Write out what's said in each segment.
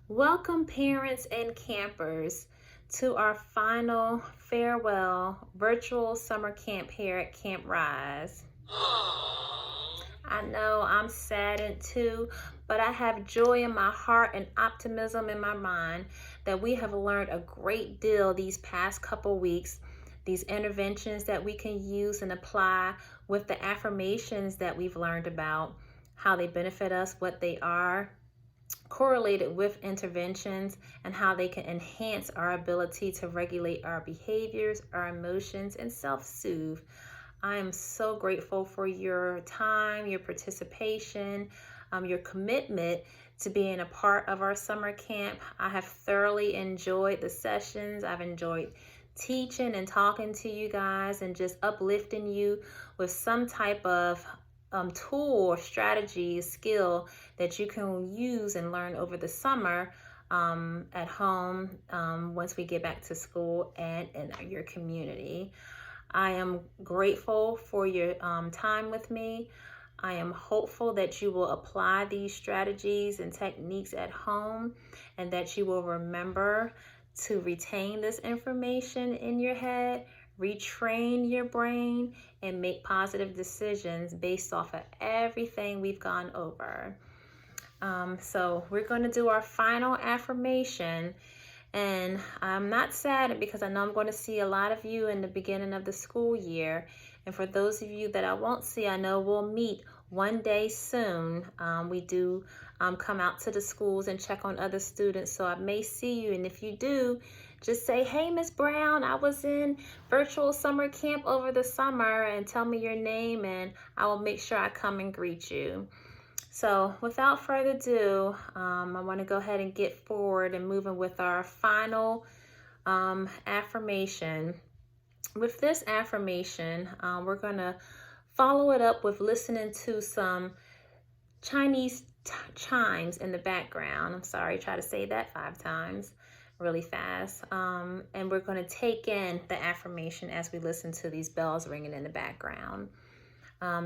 Welcome, parents and campers, to our final farewell virtual summer camp here at Camp Rise. I know I'm saddened too, but I have joy in my heart and optimism in my mind that we have learned a great deal these past couple weeks. These interventions that we can use and apply with the affirmations that we've learned about, how they benefit us, what they are, correlated with interventions, and how they can enhance our ability to regulate our behaviors, our emotions, and self-soothe. I am so grateful for your time, your participation, your commitment to being a part of our summer camp. I have thoroughly enjoyed the sessions. I've enjoyed teaching and talking to you guys and just uplifting you with some type of tool or strategy, skill that you can use and learn over the summer at home once we get back to school and in your community. I am grateful for your time with me. I am hopeful that you will apply these strategies and techniques at home and that you will remember to retain this information in your head, retrain your brain, and make positive decisions based off of everything we've gone over. So we're going to do our final affirmation. And I'm not sad because I know I'm going to see a lot of you in the beginning of the school year. And for those of you that I won't see, I know we'll meet one day soon. We do come out to the schools and check on other students, so I may see you. And if you do, just say, "Hey, Miss Brown, I was in virtual summer camp over the summer," and tell me your name, and I will make sure I come and greet you. So without further ado, I want to go ahead and get forward and moving with our final affirmation. With this affirmation, we're going to follow it up with listening to some Chinese chimes in the background. I'm sorry, try to say that 5 times really fast. And we're going to take in the affirmation as we listen to these bells ringing in the background.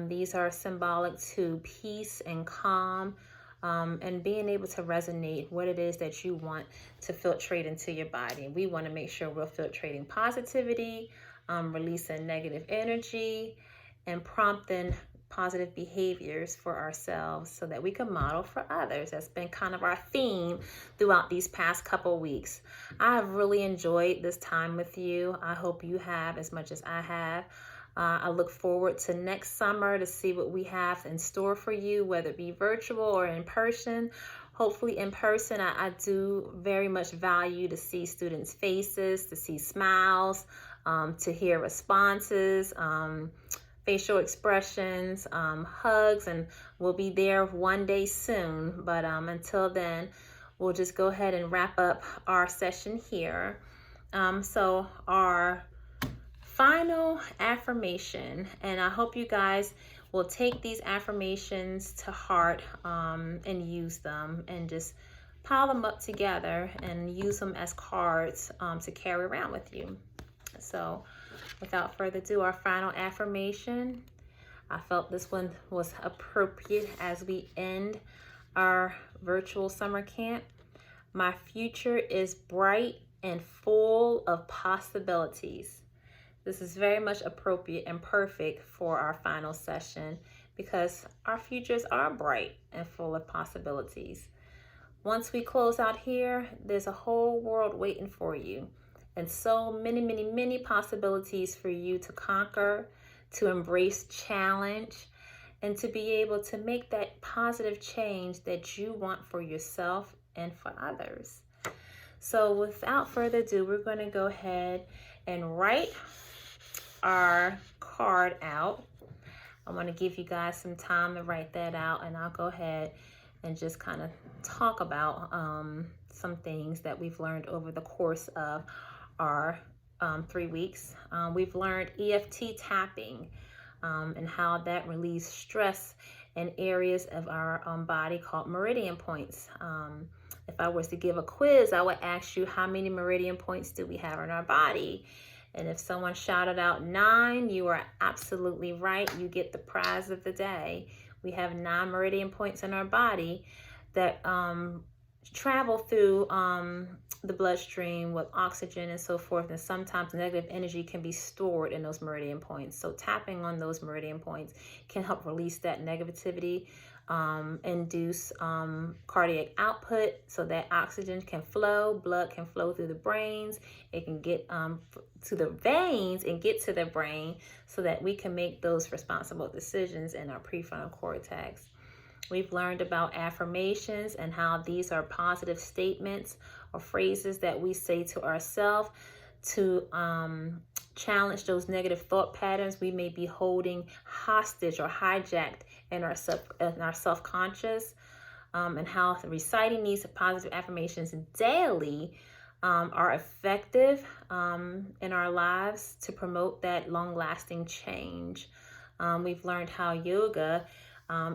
These are symbolic to peace and calm, and being able to resonate what it is that you want to filtrate into your body. We want to make sure we're filtrating positivity, releasing negative energy, and prompting positive behaviors for ourselves so that we can model for others. That's been kind of our theme throughout these past couple weeks. I have really enjoyed this time with you. I hope you have as much as I have. I look forward to next summer to see what we have in store for you, whether it be virtual or in person. Hopefully in person. I do very much value to see students' faces, to see smiles, to hear responses, facial expressions, hugs, and we'll be there one day soon. But until then, we'll just go ahead and wrap up our session here. So our final affirmation, and I hope you guys will take these affirmations to heart and use them and just pile them up together and use them as cards to carry around with you. So without further ado, our final affirmation. I felt this one was appropriate as we end our virtual summer camp. My future is bright and full of possibilities. This is very much appropriate and perfect for our final session because our futures are bright and full of possibilities. Once we close out here, there's a whole world waiting for you and so many, many, many possibilities for you to conquer, to embrace challenge, and to be able to make that positive change that you want for yourself and for others. So without further ado, we're going to go ahead and write our card out. I want to give you guys some time to write that out, and I'll go ahead and just kind of talk about some things that we've learned over the course of our 3 weeks. We've learned EFT tapping and how that relieves stress in areas of our body called meridian points. If I was to give a quiz, I would ask you, how many meridian points do we have in our body? And if someone shouted out 9, you are absolutely right. You get the prize of the day. We have 9 meridian points in our body that travel through the bloodstream with oxygen and so forth, and sometimes negative energy can be stored in those meridian points. So tapping on those meridian points can help release that negativity, induce cardiac output so that oxygen can flow, blood can flow through the brains, it can get to the veins and get to the brain so that we can make those responsible decisions in our prefrontal cortex. We've learned about affirmations and how these are positive statements or phrases that we say to ourselves to challenge those negative thought patterns we may be holding hostage or hijacked in our self-conscious, and how reciting these positive affirmations daily are effective in our lives to promote that long-lasting change. We've learned how yoga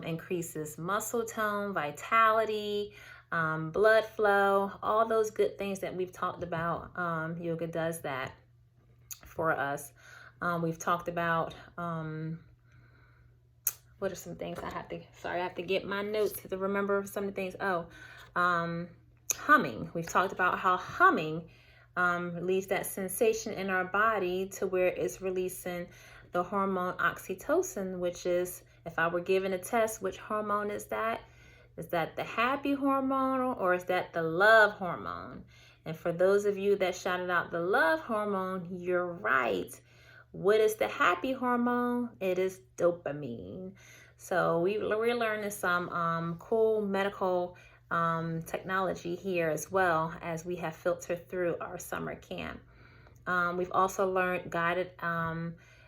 increases muscle tone, vitality, blood flow, all those good things that we've talked about. Yoga does that for us. We've talked about, what are some things I have to get my notes to remember some of the things. Humming. We've talked about how humming releases that sensation in our body to where it's releasing the hormone oxytocin, which is, if I were given a test, which hormone is that? Is that the happy hormone or is that the love hormone? And for those of you that shouted out the love hormone, you're right. What is the happy hormone? It is dopamine. So we're learning some cool medical technology here as well as we have filtered through our summer camp. We've also learned guided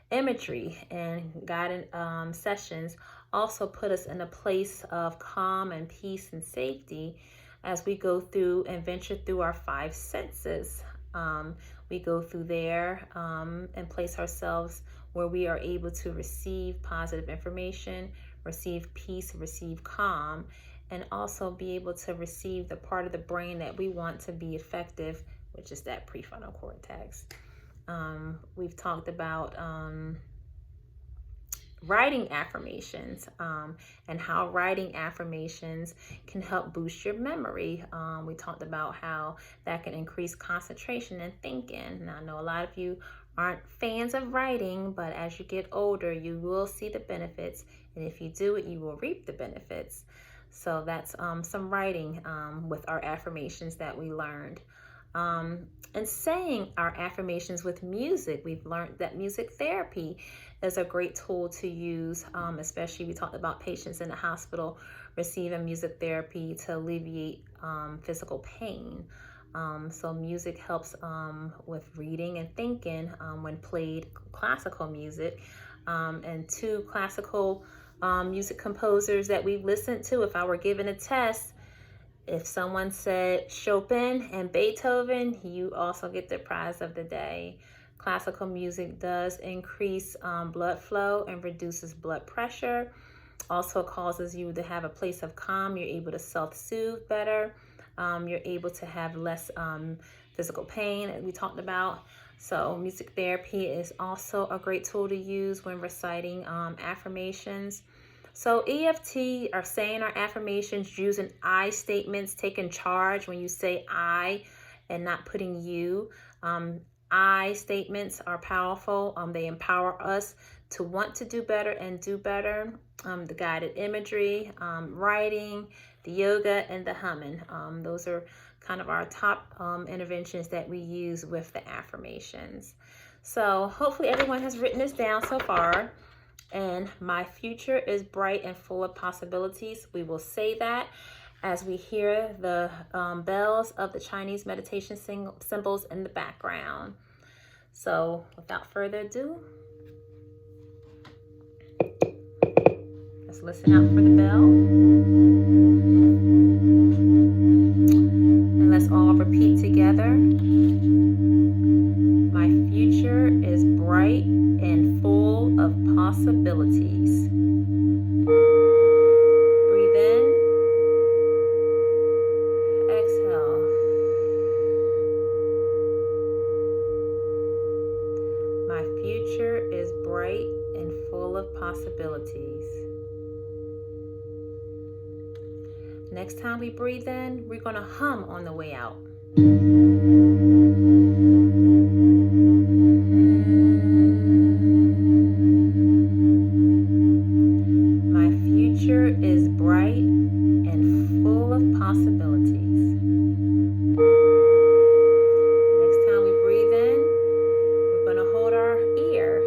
imagery and guided sessions also put us in a place of calm and peace and safety as we go through and venture through our five senses. We go through there and place ourselves where we are able to receive positive information, receive peace, receive calm, and also be able to receive the part of the brain that we want to be effective, which is that prefrontal cortex. We've talked about writing affirmations and how writing affirmations can help boost your memory. We talked about how that can increase concentration and thinking. Now, I know a lot of you aren't fans of writing, but as you get older, you will see the benefits. And if you do it, you will reap the benefits. So that's some writing with our affirmations that we learned. And saying our affirmations with music. We've learned that music therapy is a great tool to use, especially we talked about patients in the hospital receiving music therapy to alleviate physical pain. So music helps with reading and thinking when played classical music. And two classical music composers that we've listened to, if I were given a test, if someone said Chopin and Beethoven, you also get the prize of the day. Classical music does increase blood flow and reduces blood pressure. Also causes you to have a place of calm. You're able to self-soothe better. You're able to have less physical pain, as we talked about. So music therapy is also a great tool to use when reciting affirmations. So EFT are saying our affirmations using I statements, taking charge when you say I and not putting you. I statements are powerful. They empower us to want to do better and do better. The guided imagery, writing, the yoga, and the humming. Those are kind of our top interventions that we use with the affirmations. So hopefully everyone has written this down so far. And my future is bright and full of possibilities. We will say that as we hear the bells of the Chinese meditation symbols in the background. So without further ado, let's listen out for the bell. And let's all repeat together. My future is bright and full of possibilities. Breathe in, exhale. My future is bright and full of possibilities. Next time we breathe in, we're going to hum on the way out. My future is bright and full of possibilities. Next time we breathe in, we're going to hold our ear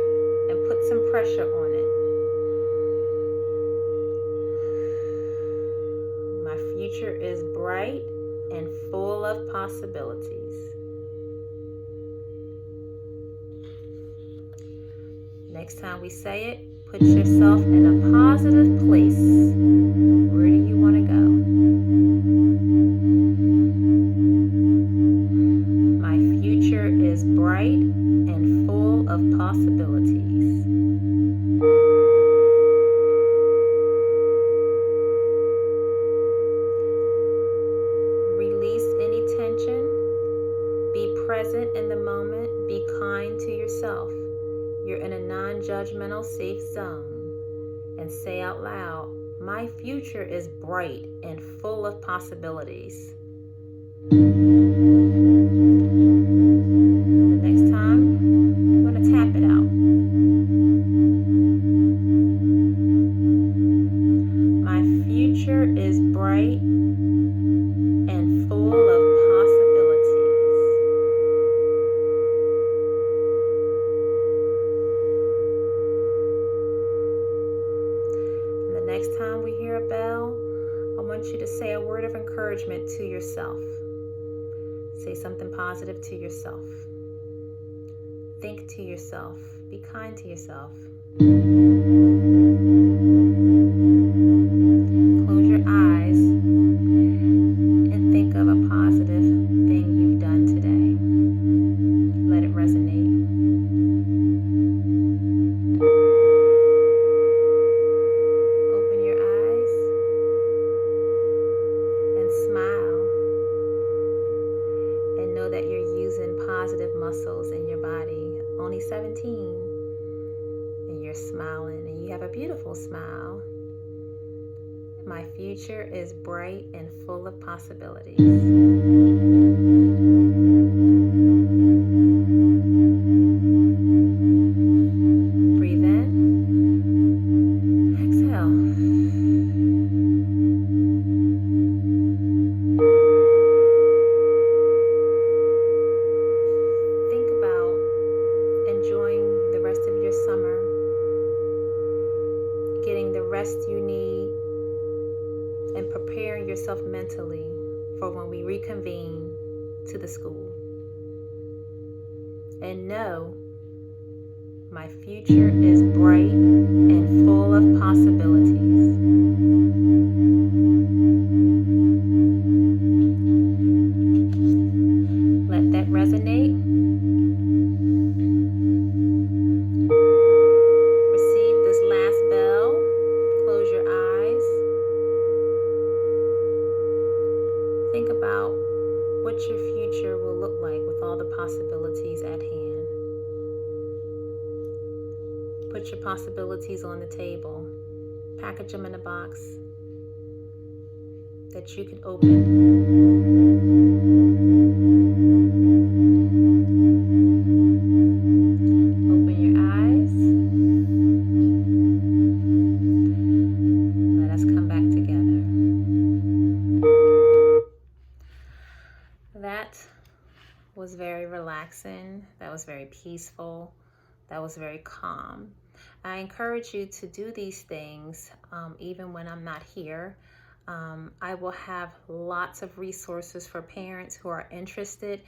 and put some pressure on it. My future is bright and full of possibilities. Next time we say it, put yourself in a positive place. Where do you want to go? My future is bright and full of possibilities. Release any tension. Be present in the moment. Be kind to yourself. You're in a non-judgmental, safe zone. And say out loud, my future is bright and full of possibilities. The next time, I'm going to tap it out. My future is bright and full of possibilities. And the next time we hear a bell, I want you to say a word of encouragement to yourself. Say something positive to yourself. Think to yourself. Be kind to yourself. Close your eyes and think of a positive thing you've done today. Let it resonate. Open your eyes and smile. And know that you're using positive muscles in your body. Only 17. And you're smiling and you have a beautiful smile. My future is bright and full of possibilities. Breathe in. Exhale. Think about enjoying the rest of your summer, getting the rest you need, and preparing yourself mentally for when we reconvene to the school. And know my future is bright and full of possibilities. Let that resonate. Receive this last bell. Close your eyes. Think about what your future will look like with all the possibilities at hand. Put your possibilities on the table. Package them in a box that you can open. Open your eyes. Let us come back together. That was very relaxing. That was very peaceful. That was very calm. I encourage you to do these things even when I'm not here. I will have lots of resources for parents who are interested.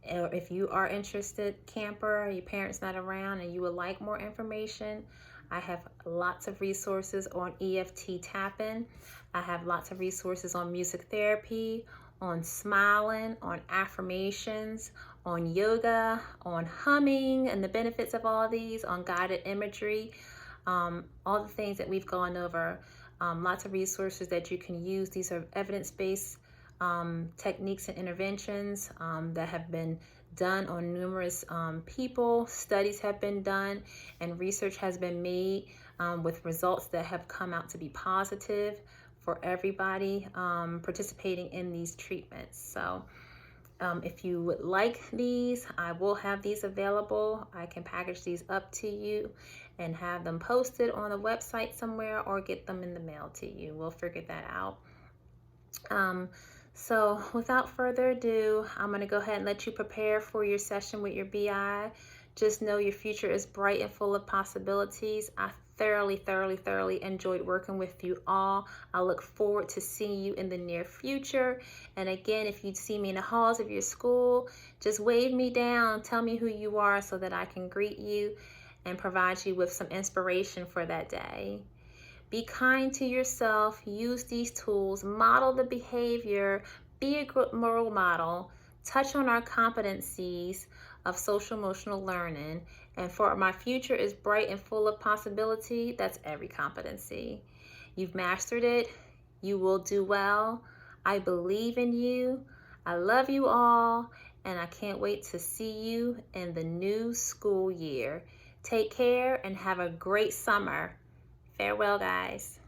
If you are interested, camper, your parents not around and you would like more information, I have lots of resources on EFT tapping. I have lots of resources on music therapy, on smiling, on affirmations, on yoga, on humming and the benefits of all these, on guided imagery, all the things that we've gone over. Lots of resources that you can use. These are evidence-based techniques and interventions that have been done on numerous people. Studies have been done and research has been made with results that have come out to be positive for everybody participating in these treatments. So if you would like these, I will have these available. I can package these up to you and have them posted on the website somewhere, or get them in the mail to you. We'll figure that out. So without further ado, I'm going to go ahead and let you prepare for your session with your BI. Just know your future is bright and full of possibilities. I thoroughly enjoyed working with you all. I look forward to seeing you in the near future. And again, if you see me in the halls of your school, just wave me down, tell me who you are so that I can greet you and provide you with some inspiration for that day. Be kind to yourself, use these tools, model the behavior, be a good role model, touch on our competencies of social emotional learning. And for my future is bright and full of possibility, that's every competency. You've mastered it. You will do well. I believe in you. I love you all, and I can't wait to see you in the new school year. Take care and have a great summer. Farewell, guys.